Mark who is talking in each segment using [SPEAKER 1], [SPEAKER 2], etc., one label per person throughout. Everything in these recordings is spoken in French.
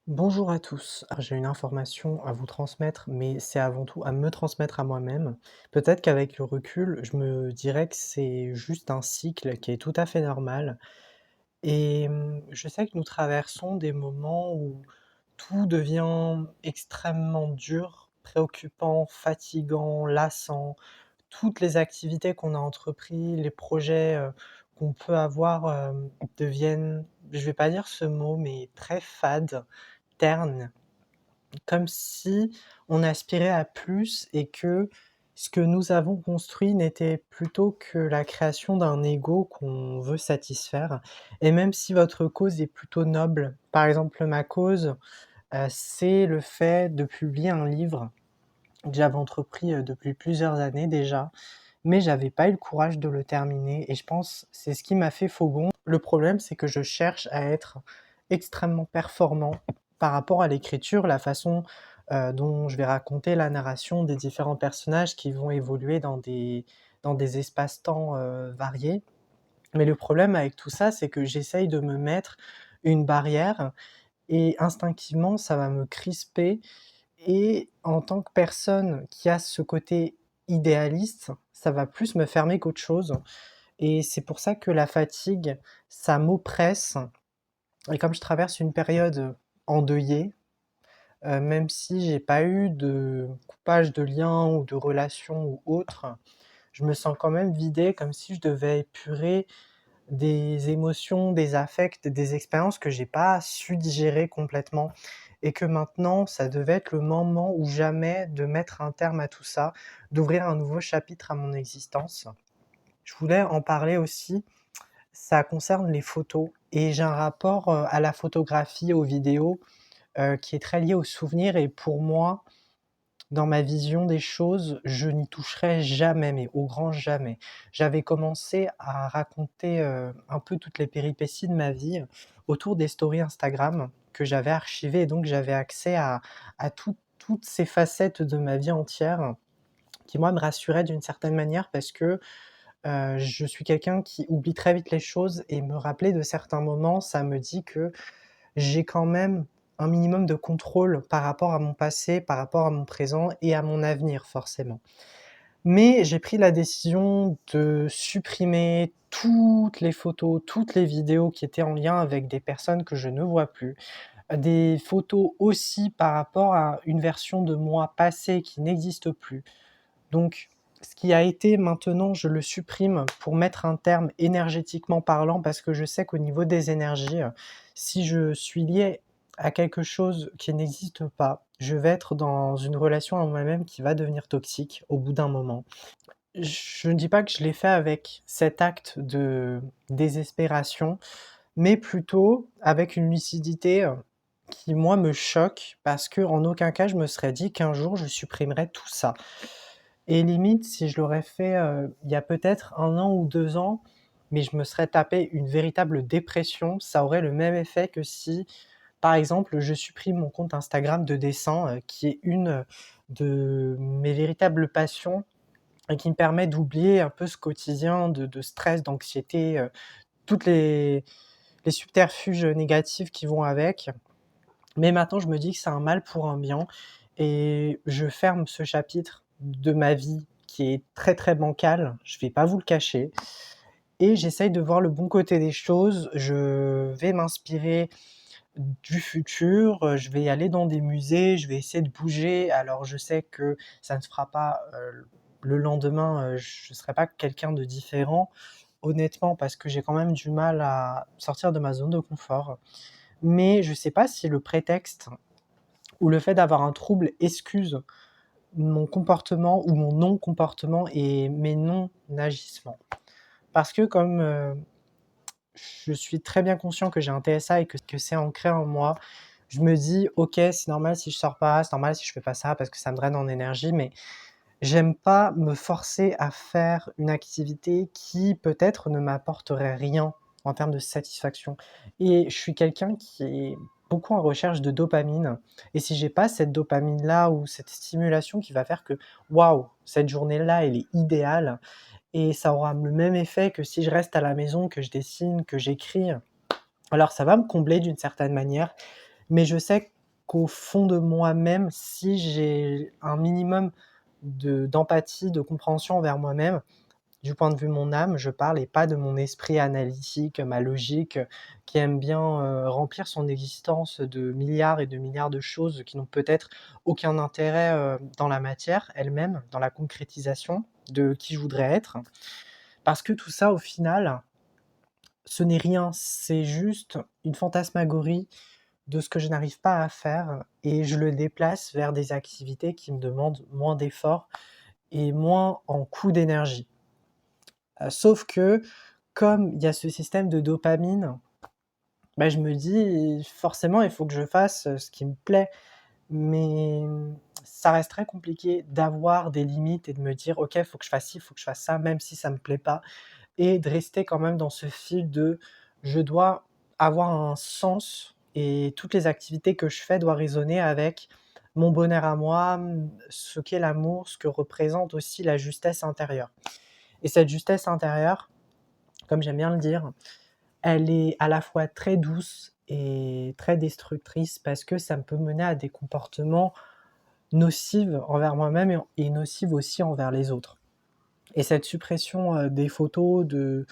[SPEAKER 1] Bonjour à tous. Alors, j'ai une information à vous transmettre, mais c'est avant tout à me transmettre à moi-même. Peut-être qu'avec le recul, je me dirais que c'est juste un cycle qui est tout à fait normal. Je sais que nous traversons des moments où tout devient extrêmement dur, préoccupant, fatigant, lassant. Toutes les activités qu'on a entrepris, les projets, qu'on peut avoir, deviennent, je vais pas dire ce mot, mais très fades, ternes. Comme si on aspirait à plus et que ce que nous avons construit n'était plutôt que la création d'un ego qu'on veut satisfaire. Et même si votre cause est plutôt noble, par exemple ma cause, c'est le fait de publier un livre que j'avais entrepris, depuis plusieurs années déjà, mais j'avais pas eu le courage de le terminer et je pense c'est ce qui m'a fait faux bond. Le problème, c'est que je cherche à être extrêmement performant par rapport à l'écriture, la façon, dont je vais raconter la narration des différents personnages qui vont évoluer dans des espaces-temps, variés. Mais le problème avec tout ça, c'est que j'essaye de me mettre une barrière et instinctivement, ça va me crisper et en tant que personne qui a ce côté idéaliste, ça va plus me fermer qu'autre chose et c'est pour ça que la fatigue, ça m'oppresse et comme je traverse une période endeuillée, même si j'ai pas eu de coupage de liens ou de relations ou autre, je me sens quand même vidé comme si je devais épurer des émotions, des affects, des expériences que j'ai pas su digérer complètement et que maintenant, ça devait être le moment ou jamais de mettre un terme à tout ça, d'ouvrir un nouveau chapitre à mon existence. Je voulais en parler aussi, ça concerne les photos et j'ai un rapport, à la photographie, aux vidéos, qui est très lié aux souvenirs et pour moi, dans ma vision des choses, je n'y toucherai jamais, mais au grand jamais. J'avais commencé à raconter, un peu toutes les péripéties de ma vie autour des stories Instagram que j'avais archivées et donc j'avais accès à toutes ces facettes de ma vie entière qui moi me rassuraient d'une certaine manière parce que, je suis quelqu'un qui oublie très vite les choses et me rappeler de certains moments, ça me dit que j'ai quand même un minimum de contrôle par rapport à mon passé, par rapport à mon présent et à mon avenir forcément. Mais j'ai pris la décision de supprimer toutes les photos, toutes les vidéos qui étaient en lien avec des personnes que je ne vois plus. Des photos aussi par rapport à une version de moi passée qui n'existe plus. Donc ce qui a été maintenant, je le supprime pour mettre un terme énergétiquement parlant parce que je sais qu'au niveau des énergies, si je suis lié à quelque chose qui n'existe pas, je vais être dans une relation à moi-même qui va devenir toxique au bout d'un moment. Je ne dis pas que je l'ai fait avec cet acte de désespération, mais plutôt avec une lucidité, qui moi me choque parce qu'en aucun cas je me serais dit qu'un jour je supprimerais tout ça. Et limite, si je l'aurais fait, il y a peut-être 1 an ou 2 ans, mais je me serais tapé une véritable dépression. Ça aurait le même effet que si, par exemple, je supprime mon compte Instagram de dessin, qui est une, de mes véritables passions et qui me permet d'oublier un peu ce quotidien de stress, d'anxiété, toutes les subterfuges, négatifs qui vont avec. Mais maintenant, je me dis que c'est un mal pour un bien et je ferme ce chapitre de ma vie qui est très, très bancal, je vais pas vous le cacher et j'essaye de voir le bon côté des choses. Je vais m'inspirer du futur, je vais aller dans des musées, je vais essayer de bouger. Alors je sais que ça ne se fera pas, le lendemain, je serai pas quelqu'un de différent, honnêtement, parce que j'ai quand même du mal à sortir de ma zone de confort. Mais je sais pas si le prétexte ou le fait d'avoir un trouble excuse mon comportement ou mon non-comportement et mes non-agissements. Parce que comme, je suis très bien conscient que j'ai un TSA et que c'est ancré en moi, je me dis: «OK, c'est normal si je sors pas, c'est normal si je fais pas ça parce que ça me draine en énergie», mais j'aime pas me forcer à faire une activité qui peut-être ne m'apporterait rien en termes de satisfaction et je suis quelqu'un qui est beaucoup en recherche de dopamine et si j'ai pas cette dopamine-là ou cette stimulation qui va faire que: «Waouh, cette journée-là, elle est idéale» et ça aura le même effet que si je reste à la maison, que je dessine, que j'écris. Alors ça va me combler d'une certaine manière, mais je sais qu'au fond de moi-même, si j'ai un minimum d'empathie, de compréhension envers moi-même, du point de vue de mon âme, je parle et pas de mon esprit analytique, ma logique, qui aime bien, remplir son existence de milliards et de milliards de choses qui n'ont peut-être aucun intérêt, dans la matière elle-même, dans la concrétisation de qui je voudrais être. Parce que tout ça, au final, ce n'est rien, c'est juste une fantasmagorie de ce que je n'arrive pas à faire et je le déplace vers des activités qui me demandent moins d'efforts et moins en coût d'énergie. Sauf que, comme il y a ce système de dopamine, bah, je me dis: «Forcément, il faut que je fasse, ce qui me plaît». Mais, ça reste très compliqué d'avoir des limites et de me dire: «OK, il faut que je fasse ci, il faut que je fasse ça», même si ça me plaît pas et de rester quand même dans ce fil de: je dois avoir un sens et toutes les activités que je fais doivent résonner avec mon bonheur à moi, ce qu'est l'amour, ce que représente aussi la justesse intérieure. Et cette justesse intérieure, comme j'aime bien le dire, elle est à la fois très douce et très destructrice parce que ça peut mener à des comportements nocifs envers moi-même et nocifs aussi envers les autres. Et cette suppression, des photos, de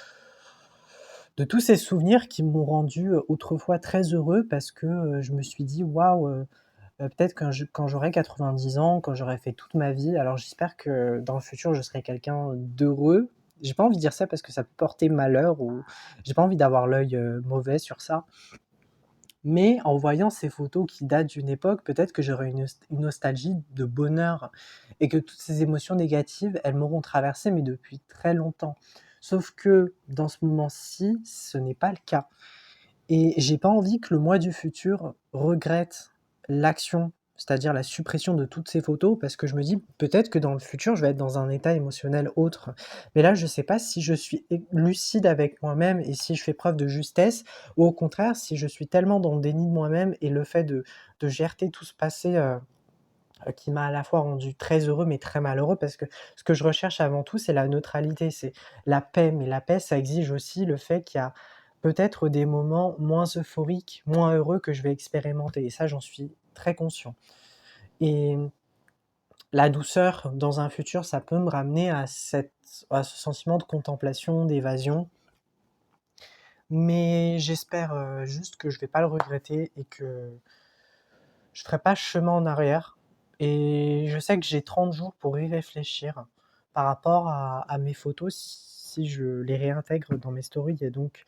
[SPEAKER 1] tous ces souvenirs qui m'ont rendu, autrefois très heureux parce que, je me suis dit: «Waouh, peut-être quand j'aurai 90 ans, quand j'aurai fait toute ma vie», alors j'espère que dans le futur je serai quelqu'un d'heureux. J'ai pas envie de dire ça parce que ça peut porter malheur ou j'ai pas envie d'avoir l'œil, mauvais sur ça. Mais en voyant ces photos qui datent d'une époque, peut-être que j'aurai une nostalgie de bonheur et que toutes ces émotions négatives, elles m'auront traversé, mais depuis très longtemps. Sauf que dans ce moment-ci, ce n'est pas le cas. Et j'ai pas envie que le moi du futur regrette l'action, c'est-à-dire la suppression de toutes ces photos, parce que je me dis: «Peut-être que dans le futur, je vais être dans un état émotionnel autre». Mais là, je sais pas si je suis lucide avec moi-même et si je fais preuve de justesse ou au contraire, si je suis tellement dans le déni de moi-même et le fait de gerter tout ce passé, qui m'a à la fois rendu très heureux, mais très malheureux parce que ce que je recherche avant tout, c'est la neutralité, c'est la paix. Mais la paix, ça exige aussi le fait qu'il y a peut-être des moments moins euphoriques, moins heureux que je vais expérimenter et ça, j'en suis très conscient. Et la douceur dans un futur, ça peut me ramener à ce sentiment de contemplation, d'évasion, mais j'espère, juste que je vais pas le regretter et que je ferai pas chemin en arrière et je sais que j'ai 30 jours pour y réfléchir par rapport à mes photos si je les réintègre dans mes stories et donc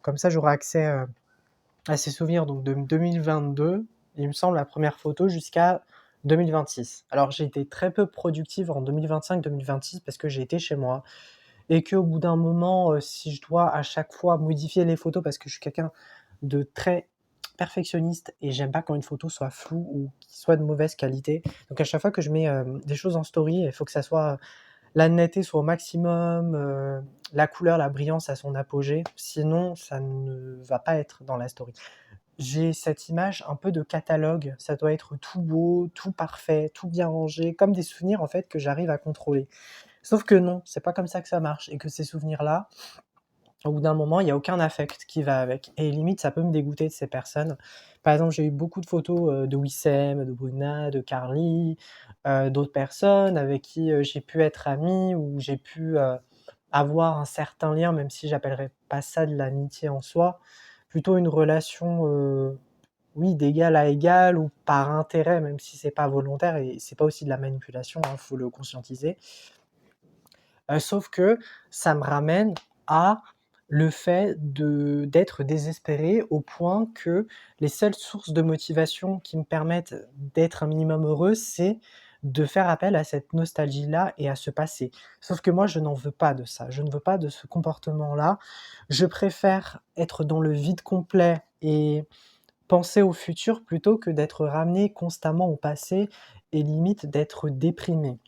[SPEAKER 1] comme ça j'aurai accès, à ces souvenirs donc de 2022, il me semble la première photo jusqu'à 2026. Alors j'ai été très peu productive en 2025-2026 parce que j'ai été chez moi et qu'au bout d'un moment, si je dois à chaque fois modifier les photos parce que je suis quelqu'un de très perfectionniste et j'aime pas quand une photo soit floue ou qu'il soit de mauvaise qualité. Donc à chaque fois que je mets, des choses en story, il faut que ça soit la netteté soit au maximum, la couleur, la brillance à son apogée, sinon ça ne va pas être dans la story. J'ai cette image un peu de catalogue, ça doit être tout beau, tout parfait, tout bien rangé, comme des souvenirs en fait que j'arrive à contrôler. Sauf que non, c'est pas comme ça que ça marche et que ces souvenirs-là, au bout d'un moment, il y a aucun affect qui va avec et limite ça peut me dégoûter de ces personnes. Par exemple, j'ai eu beaucoup de photos, de Wissem, de Bruna, de Carly, d'autres personnes avec qui, j'ai pu être ami ou j'ai pu, avoir un certain lien, même si j'appellerais pas ça de l'amitié en soi. Plutôt une relation, oui, d'égal à égal ou par intérêt, même si c'est pas volontaire et c'est pas aussi de la manipulation, hein, faut le conscientiser. Sauf que ça me ramène à le fait d'être désespéré au point que les seules sources de motivation qui me permettent d'être un minimum heureux, c'est de faire appel à cette nostalgie-là et à ce passé. Sauf que moi, je n'en veux pas de ça, je ne veux pas de ce comportement-là. Je préfère être dans le vide complet et penser au futur plutôt que d'être ramené constamment au passé et limite d'être déprimé.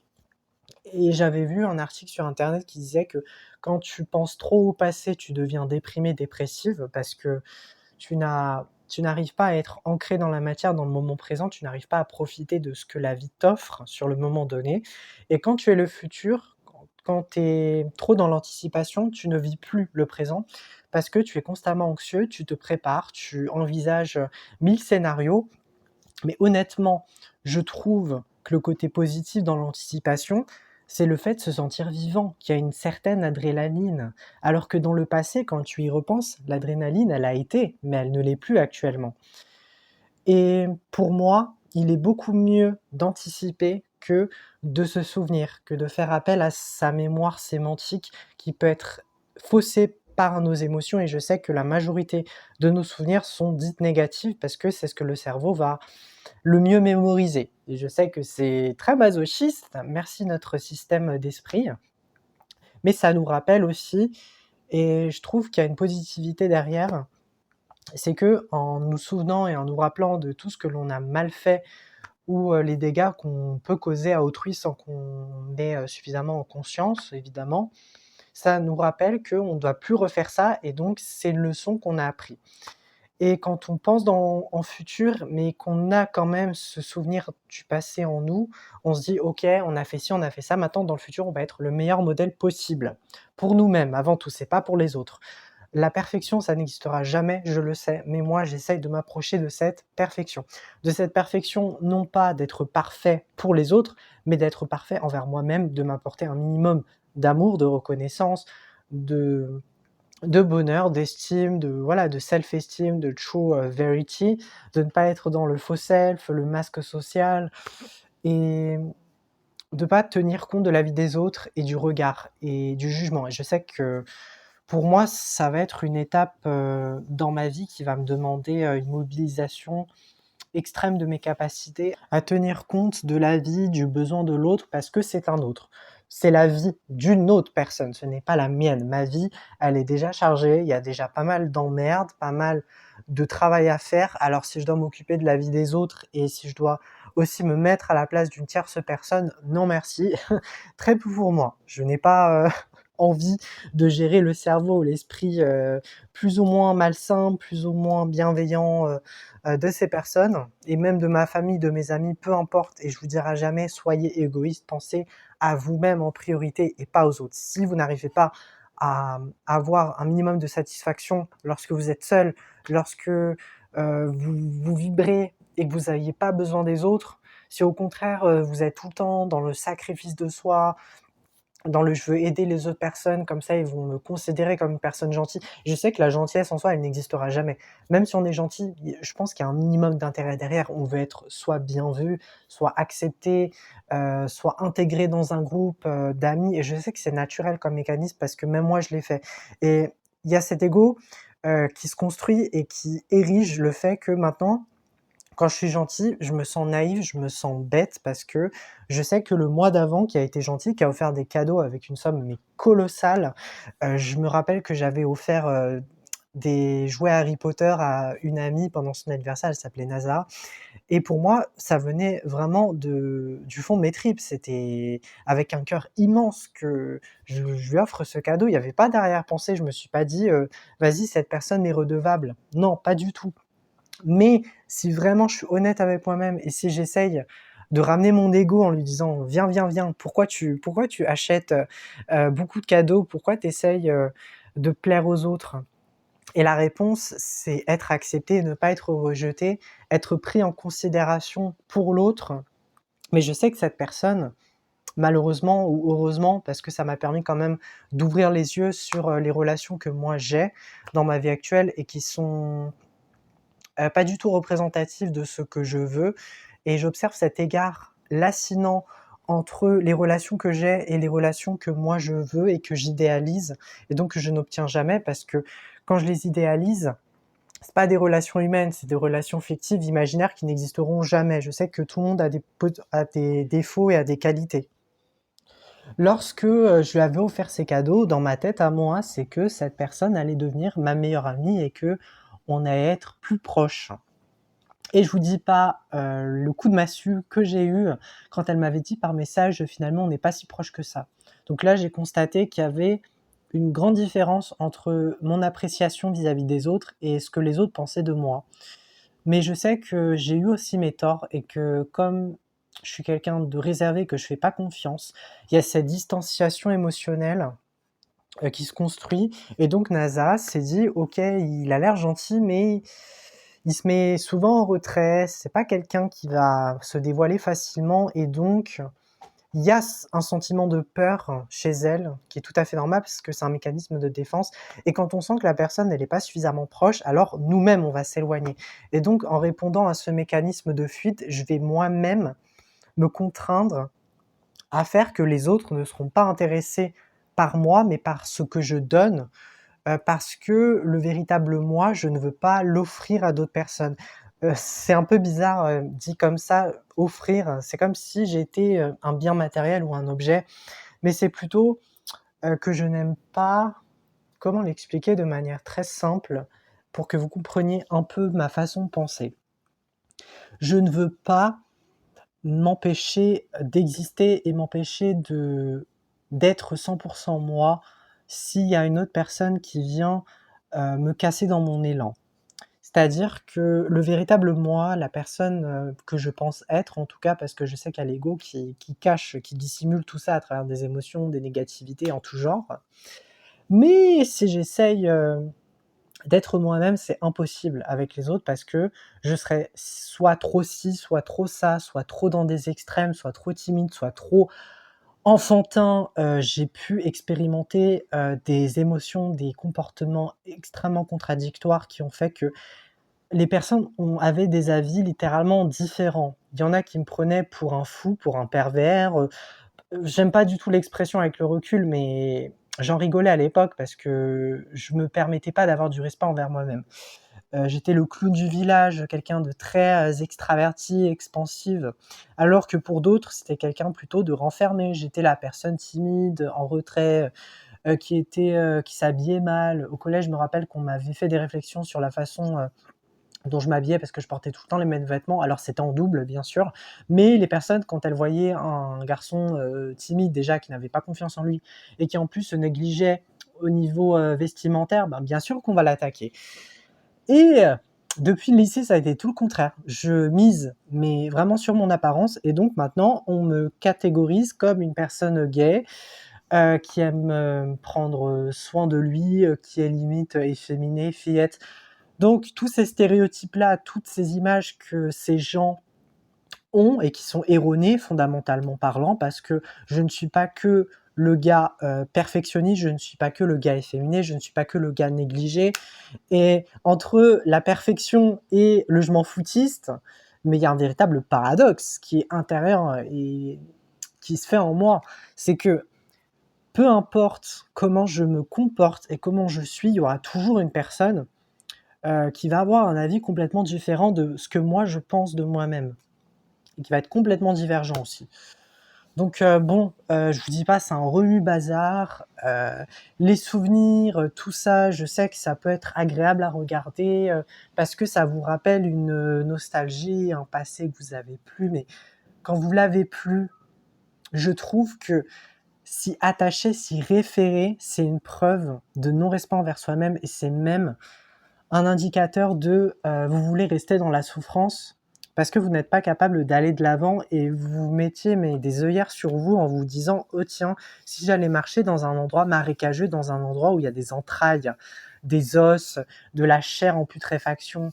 [SPEAKER 1] Et j'avais vu un article sur internet qui disait que quand tu penses trop au passé, tu deviens déprimé, dépressive parce que tu n'arrives pas à être ancré dans la matière, dans le moment présent, tu n'arrives pas à profiter de ce que la vie t'offre sur le moment donné et quand tu es le futur, quand tu es trop dans l'anticipation, tu ne vis plus le présent parce que tu es constamment anxieux, tu te prépares, tu envisages, 1000 scénarios Mais honnêtement, je trouve que le côté positif dans l'anticipation, c'est le fait de se sentir vivant, qu'il y a une certaine adrénaline. Alors que dans le passé, quand tu y repenses, l'adrénaline, elle a été, mais elle ne l'est plus actuellement. Et pour moi, il est beaucoup mieux d'anticiper que de se souvenir, que de faire appel à sa mémoire sémantique qui peut être faussée par nos émotions et je sais que la majorité de nos souvenirs sont dites négatives parce que c'est ce que le cerveau va le mieux mémoriser et je sais que c'est très masochiste, merci notre système d'esprit, mais ça nous rappelle aussi et je trouve qu'il y a une positivité derrière, c'est qu'en nous souvenant et en nous rappelant de tout ce que l'on a mal fait ou les dégâts qu'on peut causer à autrui sans qu'on ait, suffisamment en conscience évidemment, ça nous rappelle qu'on ne doit plus refaire ça et donc c'est une leçon qu'on a appris. Et quand on pense en futur, mais qu'on a quand même ce souvenir du passé en nous, on se dit: «OK, on a fait ci, on a fait ça, maintenant dans le futur, on va être le meilleur modèle possible». Pour nous-mêmes avant tout, c'est pas pour les autres. La perfection, ça n'existera jamais, je le sais, mais moi j'essaye de m'approcher de cette perfection. De cette perfection, non pas d'être parfait pour les autres, mais d'être parfait envers moi-même, de m'apporter un minimum d'amour, de reconnaissance, de bonheur, d'estime, de voilà, de self-esteem, de true, verity, de ne pas être dans le faux self, le masque social et de pas tenir compte de la vie des autres et du regard et du jugement et je sais que pour moi, ça va être une étape, dans ma vie qui va me demander, une mobilisation extrême de mes capacités à tenir compte de la vie, du besoin de l'autre parce que c'est un autre. C'est la vie d'une autre personne, ce n'est pas la mienne. Ma vie, elle est déjà chargée, il y a déjà pas mal d'emmerdes, pas mal de travail à faire. Alors si je dois m'occuper de la vie des autres et si je dois aussi me mettre à la place d'une tierce personne, non merci, très peu pour moi. Je n'ai pas, envie de gérer le cerveau, l'esprit, plus ou moins malsain, plus ou moins bienveillant, de ces personnes et même de ma famille, de mes amis, peu importe et je vous dirai jamais: «Soyez égoïste, pensez à vous-même en priorité et pas aux autres». Si vous n'arrivez pas à, avoir un minimum de satisfaction lorsque vous êtes seul, lorsque, vous vibrez et que vous n'aviez pas besoin des autres, si au contraire, vous êtes tout le temps dans le sacrifice de soi, dans le «je veux aider les autres personnes, comme ça ils vont me considérer comme une personne gentille». Je sais que la gentillesse en soi, elle n'existera jamais. Même si on est gentil, je pense qu'il y a un minimum d'intérêt derrière. On veut être soit bien vu, soit accepté, soit intégré dans un groupe, d'amis et je sais que c'est naturel comme mécanisme parce que même moi je l'ai fait et il y a cet ego, qui se construit et qui érige le fait que maintenant quand je suis gentil, je me sens naïf, je me sens bête parce que je sais que le mois d'avant qui a été gentil, qui a offert des cadeaux avec une somme mais colossale, je me rappelle que j'avais offert, des jouets Harry Potter à une amie pendant son anniversaire, elle s'appelait Nasa et pour moi, ça venait vraiment du fond de mes tripes. C'était avec un cœur immense que je lui offre ce cadeau. Il y avait pas d'arrière-pensée, je me suis pas dit, «Vas-y, cette personne est redevable». Non, pas du tout. Mais si vraiment je suis honnête avec moi-même et si j'essaye de ramener mon ego en lui disant: «Viens, viens, viens, pourquoi tu achètes, beaucoup de cadeaux? Pourquoi tu essayes, de plaire aux autres?» et la réponse, c'est être accepté et ne pas être rejeté, être pris en considération pour l'autre. Mais je sais que cette personne, malheureusement ou heureusement, parce que ça m'a permis quand même d'ouvrir les yeux sur, les relations que moi j'ai dans ma vie actuelle et qui sont pas du tout représentatif de ce que je veux et j'observe cet égard lancinant entre les relations que j'ai et les relations que moi je veux et que j'idéalise et donc que je n'obtiens jamais parce que quand je les idéalise, c'est pas des relations humaines, c'est des relations fictives, imaginaires qui n'existeront jamais. Je sais que tout le monde a des défauts et a des qualités. Lorsque, je lui avais offert ces cadeaux, dans ma tête à moi, c'est que cette personne allait devenir ma meilleure amie et qu'on allait être plus proches. Et je vous dis pas, le coup de massue que j'ai eu quand elle m'avait dit par message: «Finalement, on n'est pas si proches que ça». Donc là, j'ai constaté qu'il y avait une grande différence entre mon appréciation vis-à-vis des autres et ce que les autres pensaient de moi. Mais je sais que j'ai eu aussi mes torts et que comme je suis quelqu'un de réservé, que je fais pas confiance, il y a cette distanciation émotionnelle, qui se construit et donc NASA s'est dit: «OK, il a l'air gentil mais il se met souvent en retrait, c'est pas quelqu'un qui va se dévoiler facilement et donc il y a un sentiment de peur chez elle qui est tout à fait normal parce que c'est un mécanisme de défense et quand on sent que la personne elle est pas suffisamment proche, alors nous-mêmes on va s'éloigner et donc en répondant à ce mécanisme de fuite, je vais moi-même me contraindre à faire que les autres ne seront pas intéressés par moi, mais par ce que je donne, parce que le véritable moi, je ne veux pas l'offrir à d'autres personnes. C'est un peu bizarre, dit comme ça, offrir, c'est comme si j'étais, un bien matériel ou un objet, mais c'est plutôt, que je n'aime pas comment l'expliquer de manière très simple pour que vous compreniez un peu ma façon de penser? Je ne veux pas m'empêcher d'exister et m'empêcher d'être 100 moi, s'il y a une autre personne qui vient, me casser dans mon élan. C'est-à-dire que le véritable moi, la personne, que je pense être en tout cas, parce que je sais qu'il y a l'ego qui cache, qui dissimule tout ça à travers des émotions, des négativités en tout genre. Mais si j'essaye, d'être moi-même, c'est impossible avec les autres parce que je serais soit trop ci, soit trop ça, soit trop dans des extrêmes, soit trop timide, soit trop enfantin. J'ai pu expérimenter, des émotions, des comportements extrêmement contradictoires qui ont fait que les personnes avaient des avis littéralement différents. Il y en a qui me prenaient pour un fou, pour un pervers, j'aime pas du tout l'expression avec le recul, mais j'en rigolais à l'époque parce que je me permettais pas d'avoir du respect envers moi-même. J'étais le clown du village, quelqu'un de très, extraverti, expansive, alors que pour d'autres, c'était quelqu'un plutôt de renfermé. J'étais la personne timide, en retrait, qui s'habillait mal. Au collège, je me rappelle qu'on m'avait fait des réflexions sur la façon, dont je m'habillais parce que je portais tout le temps les mêmes vêtements. Alors c'était en double bien sûr, mais les personnes quand elles voyaient un garçon, timide déjà qui n'avait pas confiance en lui et qui en plus se négligeait au niveau, vestimentaire, ben, bien sûr qu'on va l'attaquer et depuis le lycée, ça a été tout le contraire. Je mise mais vraiment sur mon apparence et donc maintenant on me catégorise comme une personne gay, qui aime, prendre, soin de lui, qui est limite efféminée, fillette. Donc tous ces stéréotypes-là, toutes ces images que ces gens ont et qui sont erronées fondamentalement parlant, parce que je ne suis pas que le gars, perfectionniste, je ne suis pas que le gars efféminé, je ne suis pas que le gars négligé et entre la perfection et le je m'en foutiste, mais il y a un véritable paradoxe qui est intérieur et qui se fait en moi. C'est que peu importe comment je me comporte et comment je suis, il y aura toujours une personne qui va avoir un avis complètement différent de ce que moi je pense de moi-même et qui va être complètement divergent aussi. Donc bon, je vous dis pas, c'est un remue-bazar, les souvenirs, tout ça, je sais que ça peut être agréable à regarder, parce que ça vous rappelle une, nostalgie, un passé que vous avez plus, mais quand vous l'avez plus, je trouve que s'y attacher, s'y référer, c'est une preuve de non-respect envers soi-même et c'est même un indicateur de, vous voulez rester dans la souffrance parce que vous n'êtes pas capable d'aller de l'avant et vous mettiez mais des œillères sur vous en vous disant: «Oh tiens, si j'allais marcher dans un endroit marécageux, dans un endroit où il y a des entrailles, des os, de la chair en putréfaction».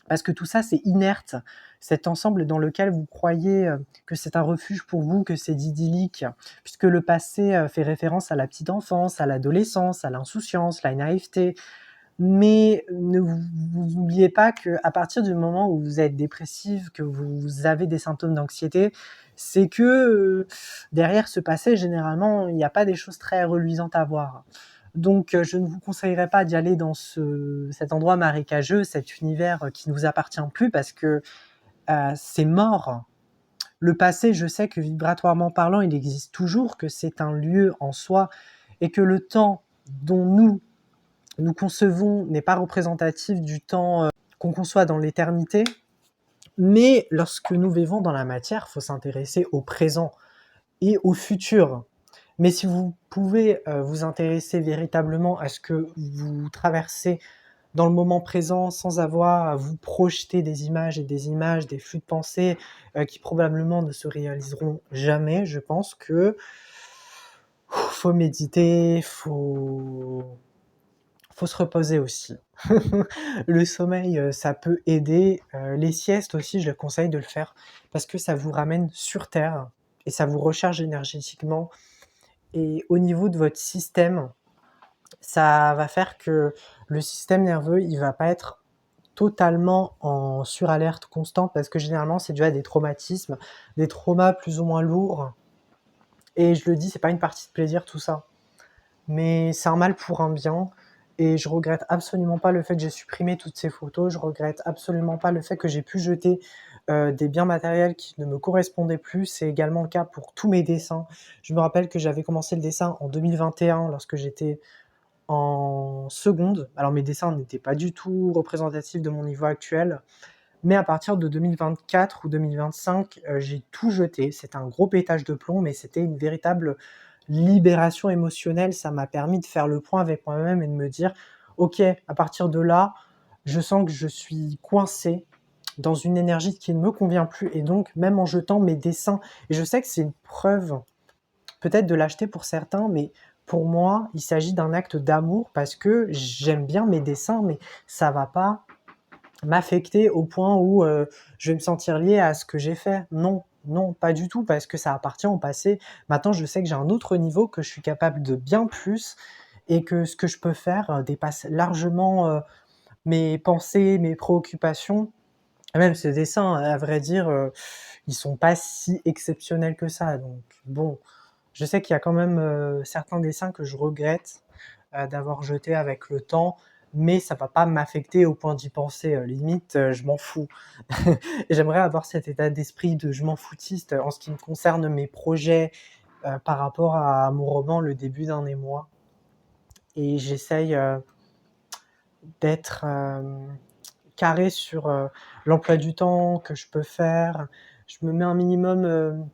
[SPEAKER 1] Parce que tout ça, c'est inerte. Cet ensemble dans lequel vous croyez, que c'est un refuge pour vous, que c'est idyllique, puisque le passé, fait référence à la petite enfance, à l'adolescence, à l'insouciance, la naïveté, mais ne vous oubliez pas qu'à partir du moment où vous êtes dépressive, que vous avez des symptômes d'anxiété, c'est que, derrière ce passé, généralement, il n'y a pas des choses très reluisantes à voir. Donc je ne vous conseillerais pas d'y aller dans cet endroit marécageux, cet univers, qui ne vous appartient plus parce que, c'est mort. Le passé, je sais que vibratoirement parlant, il existe toujours, que c'est un lieu en soi et que le temps dont nous concevons n'est pas représentatif du temps, qu'on conçoit dans l'éternité. Mais lorsque nous vivons dans la matière, il faut s'intéresser au présent et au futur. Mais si vous pouvez, vous intéresser véritablement à ce que vous traversez dans le moment présent, sans avoir à vous projeter des images et des images, des flux de pensées, qui probablement ne se réaliseront jamais, je pense que faut méditer, faut faut se reposer aussi. Le sommeil, ça peut aider, les siestes aussi, je le conseille de le faire parce que ça vous ramène sur terre et ça vous recharge énergétiquement et au niveau de votre système, ça va faire que le système nerveux, il va pas être totalement en suralerte constante parce que généralement, c'est dû à des traumatismes, des traumas plus ou moins lourds et je le dis, c'est pas une partie de plaisir tout ça. Mais c'est un mal pour un bien et je regrette absolument pas le fait que j'ai supprimé toutes ces photos. Je regrette absolument pas le fait que j'ai pu jeter, des biens matériels qui ne me correspondaient plus. C'est également le cas pour tous mes dessins. Je me rappelle que j'avais commencé le dessin en 2021 lorsque j'étais en seconde. Alors mes dessins n'étaient pas du tout représentatifs de mon niveau actuel, mais à partir de 2024 ou 2025, j'ai tout jeté. C'était un gros pétage de plomb, mais c'était une véritable libération émotionnelle. Ça m'a permis de faire le point avec moi-même et de me dire: «OK, à partir de là, je sens que je suis coincé dans une énergie qui ne me convient plus» et donc même en jetant mes dessins et je sais que c'est une preuve peut-être de lâcheté pour certains, mais pour moi, il s'agit d'un acte d'amour parce que j'aime bien mes dessins, mais ça va pas m'affecter au point où, je vais me sentir lié à ce que j'ai fait. Non, non, pas du tout, parce que ça appartient au passé. Maintenant, je sais que j'ai un autre niveau, que je suis capable de bien plus et que ce que je peux faire, dépasse largement, mes pensées, mes préoccupations. Et même ces dessins, à vrai dire, ils sont pas si exceptionnels que ça, donc bon, je sais qu'il y a quand même, certains dessins que je regrette, d'avoir jetés avec le temps, mais ça va pas m'affecter au point d'y penser, limite, je m'en fous. Et j'aimerais avoir cet état d'esprit de je m'en foutiste, en ce qui me concerne mes projets, par rapport à mon roman Le début d'un émoi et j'essaye, d'être, carré sur, l'emploi du temps que je peux faire. Je me mets un minimum,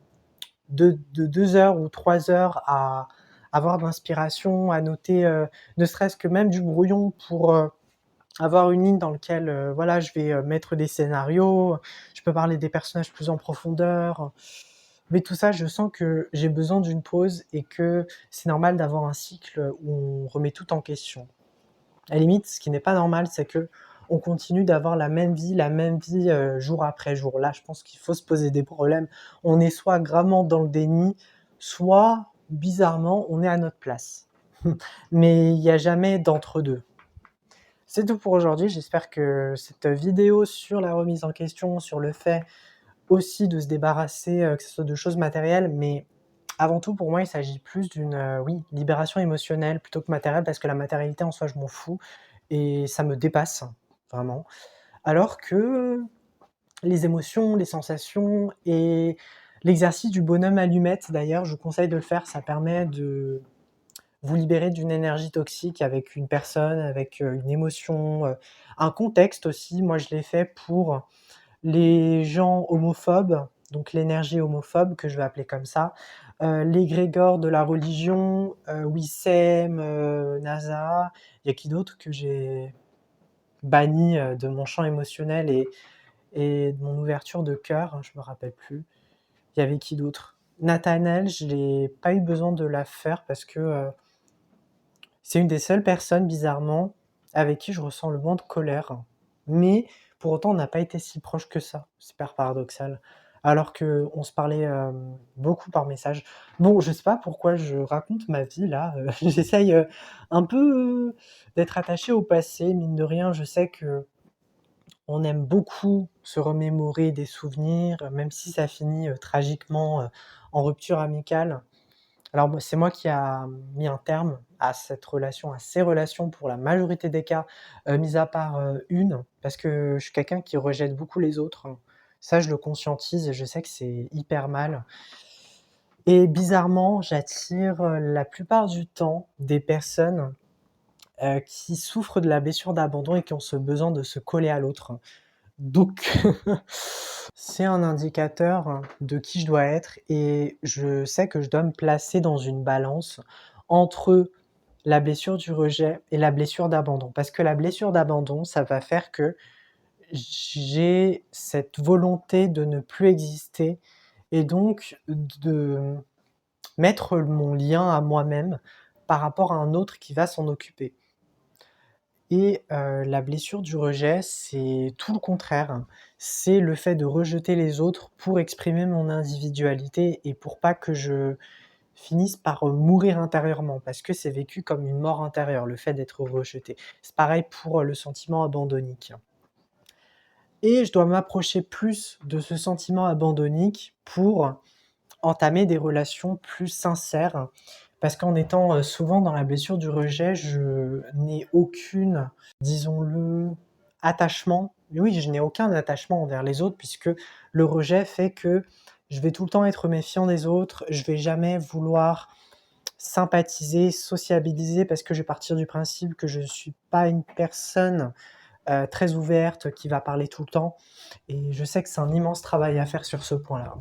[SPEAKER 1] de 2 heures ou 3 heures à avoir de l'inspiration, à noter, ne serait-ce que même du brouillon pour, avoir une ligne dans lequel, voilà, je vais, mettre des scénarios, je peux parler des personnages plus en profondeur. Mais tout ça, je sens que j'ai besoin d'une pause et que c'est normal d'avoir un cycle où on remet tout en question. À la limite, ce qui n'est pas normal, c'est qu'on continue d'avoir la même vie, jour après jour. Là, je pense qu'il faut se poser des problèmes. On est soit gravement dans le déni, soit bizarrement, on est à notre place. Mais il y a jamais d'entre-deux. C'est tout pour aujourd'hui, j'espère que cette vidéo sur la remise en question, sur le fait aussi de se débarrasser, que ce soit de choses matérielles, mais avant tout pour moi il s'agit plus d'une, oui, libération émotionnelle plutôt que matérielle parce que la matérialité en soi je m'en fous et ça me dépasse, vraiment. Alors que les émotions, les sensations et l'exercice du bonhomme allumette d'ailleurs, je vous conseille de le faire, ça permet de vous libérer d'une énergie toxique avec une personne, avec, une émotion, un contexte aussi. Moi, je l'ai fait pour les gens homophobes, donc l'énergie homophobe que je vais appeler comme ça, l'égrégore de la religion, Wissem, NASA. Il y a qui d'autre que j'ai banni, de mon champ émotionnel et de mon ouverture de cœur? Je me rappelle plus. Il y avait qui d'autre? Nathanaël, je n'ai pas eu besoin de la faire parce que, c'est une des seules personnes bizarrement avec qui je ressens le moins de colère, mais pour autant on n'a pas été si proches que ça. C'est hyper paradoxal. Alors qu'on se parlait, beaucoup par message. Bon, je sais pas pourquoi je raconte ma vie là, j'essaye, un peu, d'être attaché au passé, mine de rien, je sais qu'on aime beaucoup se remémorer des souvenirs, même si ça finit, tragiquement, en rupture amicale. Alors moi c'est moi qui a mis un terme à cette relation, à ces relations pour la majorité des cas, mis à part, une, parce que je suis quelqu'un qui rejette beaucoup les autres. Ça, je le conscientise et je sais que c'est hyper mal et bizarrement, j'attire, la plupart du temps des personnes, qui souffrent de la blessure d'abandon et qui ont ce besoin de se coller à l'autre. Donc c'est un indicateur de qui je dois être et je sais que je dois me placer dans une balance entre la blessure du rejet et la blessure d'abandon. Parce que la blessure d'abandon, ça va faire que j'ai cette volonté de ne plus exister et donc de mettre mon lien à moi-même par rapport à un autre qui va s'en occuper. et la blessure du rejet, c'est tout le contraire. C'est le fait de rejeter les autres pour exprimer mon individualité et pour pas que je finisse par, mourir intérieurement parce que c'est vécu comme une mort intérieure, le fait d'être rejeté. C'est pareil pour, le sentiment abandonnique et je dois m'approcher plus de ce sentiment abandonnique pour entamer des relations plus sincères. Parce qu'en étant, souvent dans la blessure du rejet, je n'ai aucune, disons-le, attachement. Oui, je n'ai aucun attachement envers les autres puisque le rejet fait que je vais tout le temps être méfiant des autres, je vais jamais vouloir sympathiser, sociabiliser parce que je vais partir du principe que je suis pas une personne, très ouverte qui va parler tout le temps et je sais que c'est un immense travail à faire sur ce point-là.